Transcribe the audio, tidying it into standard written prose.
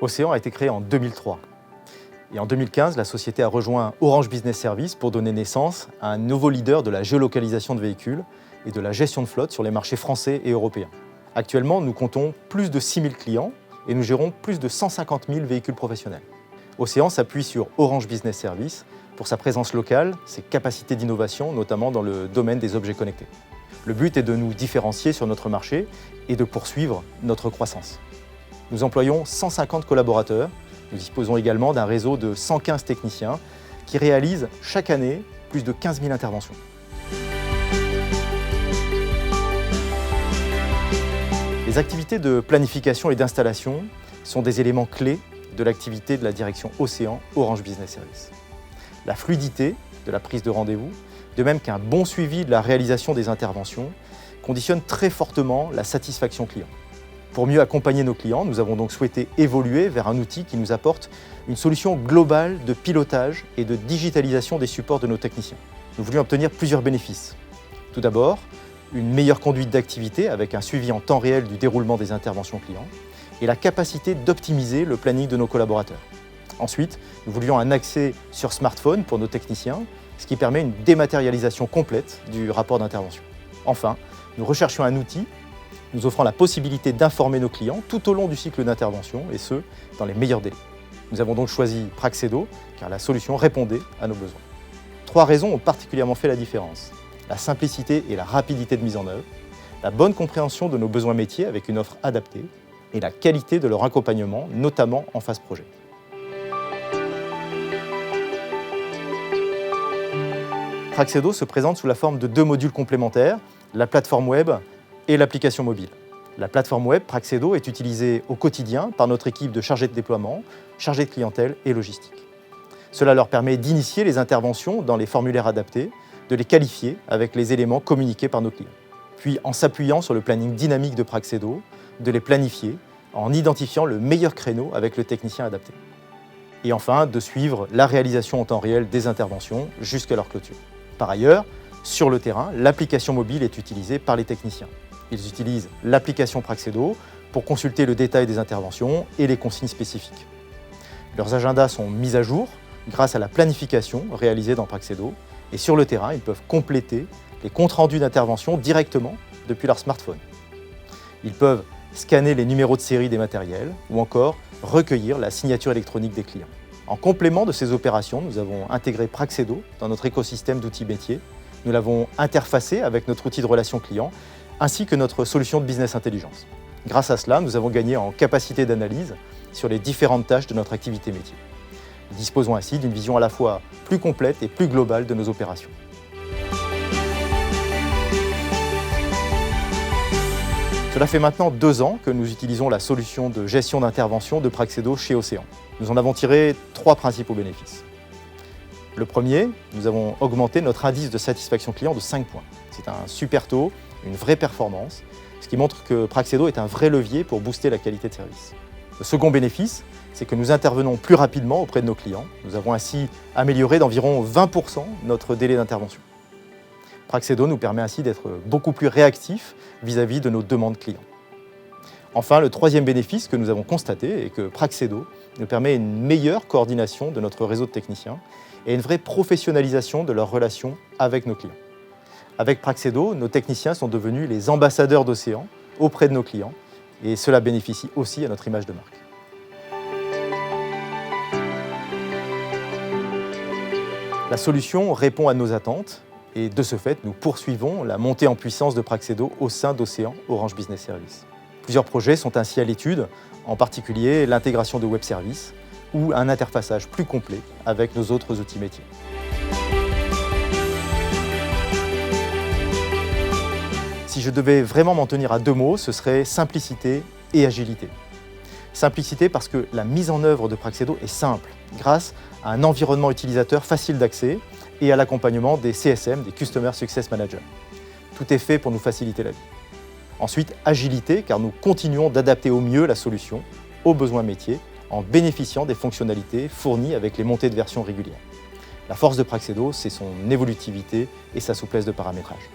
Océan a été créé en 2003. Et en 2015, la société a rejoint Orange Business Services pour donner naissance à un nouveau leader de la géolocalisation de véhicules et de la gestion de flotte sur les marchés français et européens. Actuellement, nous comptons plus de 6 000 clients et nous gérons plus de 150 000 véhicules professionnels. Océan s'appuie sur Orange Business Services pour sa présence locale, ses capacités d'innovation, notamment dans le domaine des objets connectés. Le but est de nous différencier sur notre marché et de poursuivre notre croissance. Nous employons 150 collaborateurs. Nous disposons également d'un réseau de 115 techniciens qui réalisent chaque année plus de 15 000 interventions. Les activités de planification et d'installation sont des éléments clés de l'activité de la direction Océan Orange Business Services. La fluidité de la prise de rendez-vous, de même qu'un bon suivi de la réalisation des interventions, conditionne très fortement la satisfaction client. Pour mieux accompagner nos clients, nous avons donc souhaité évoluer vers un outil qui nous apporte une solution globale de pilotage et de digitalisation des supports de nos techniciens. Nous voulions obtenir plusieurs bénéfices. Tout d'abord, une meilleure conduite d'activité avec un suivi en temps réel du déroulement des interventions clients et la capacité d'optimiser le planning de nos collaborateurs. Ensuite, nous voulions un accès sur smartphone pour nos techniciens, ce qui permet une dématérialisation complète du rapport d'intervention. Enfin, nous recherchions un outil nous offrant la possibilité d'informer nos clients tout au long du cycle d'intervention, et ce, dans les meilleurs délais. Nous avons donc choisi Praxedo, car la solution répondait à nos besoins. 3 raisons ont particulièrement fait la différence. La simplicité et la rapidité de mise en œuvre, la bonne compréhension de nos besoins métiers avec une offre adaptée, et la qualité de leur accompagnement, notamment en phase projet. Praxedo se présente sous la forme de 2 modules complémentaires, la plateforme web et l'application mobile. La plateforme web Praxedo est utilisée au quotidien par notre équipe de chargés de déploiement, chargés de clientèle et logistique. Cela leur permet d'initier les interventions dans les formulaires adaptés, de les qualifier avec les éléments communiqués par nos clients. Puis, en s'appuyant sur le planning dynamique de Praxedo, de les planifier en identifiant le meilleur créneau avec le technicien adapté. Et enfin, de suivre la réalisation en temps réel des interventions jusqu'à leur clôture. Par ailleurs, sur le terrain, l'application mobile est utilisée par les techniciens. Ils utilisent l'application Praxedo pour consulter le détail des interventions et les consignes spécifiques. Leurs agendas sont mis à jour grâce à la planification réalisée dans Praxedo et sur le terrain, ils peuvent compléter les comptes rendus d'intervention directement depuis leur smartphone. Ils peuvent scanner les numéros de série des matériels ou encore recueillir la signature électronique des clients. En complément de ces opérations, nous avons intégré Praxedo dans notre écosystème d'outils métiers. Nous l'avons interfacé avec notre outil de relation client ainsi que notre solution de business intelligence. Grâce à cela, nous avons gagné en capacité d'analyse sur les différentes tâches de notre activité métier. Nous disposons ainsi d'une vision à la fois plus complète et plus globale de nos opérations. Cela fait maintenant 2 ans que nous utilisons la solution de gestion d'intervention de Praxedo chez Océan. Nous en avons tiré 3 principaux bénéfices. Le premier, nous avons augmenté notre indice de satisfaction client de 5 points. C'est un super taux, une vraie performance, ce qui montre que Praxedo est un vrai levier pour booster la qualité de service. Le second bénéfice, c'est que nous intervenons plus rapidement auprès de nos clients. Nous avons ainsi amélioré d'environ 20% notre délai d'intervention. Praxedo nous permet ainsi d'être beaucoup plus réactifs vis-à-vis de nos demandes clients. Enfin, le troisième bénéfice que nous avons constaté est que Praxedo nous permet une meilleure coordination de notre réseau de techniciens et une vraie professionnalisation de leurs relations avec nos clients. Avec Praxedo, nos techniciens sont devenus les ambassadeurs d'Océan auprès de nos clients et cela bénéficie aussi à notre image de marque. La solution répond à nos attentes et de ce fait, nous poursuivons la montée en puissance de Praxedo au sein d'Océan Orange Business Services. Plusieurs projets sont ainsi à l'étude, en particulier l'intégration de web services ou un interfaçage plus complet avec nos autres outils métiers. Si je devais vraiment m'en tenir à 2 mots, ce serait simplicité et agilité. Simplicité parce que la mise en œuvre de Praxedo est simple, grâce à un environnement utilisateur facile d'accès et à l'accompagnement des CSM, des Customer Success Managers. Tout est fait pour nous faciliter la vie. Ensuite, agilité, car nous continuons d'adapter au mieux la solution aux besoins métiers en bénéficiant des fonctionnalités fournies avec les montées de version régulières. La force de Praxedo, c'est son évolutivité et sa souplesse de paramétrage.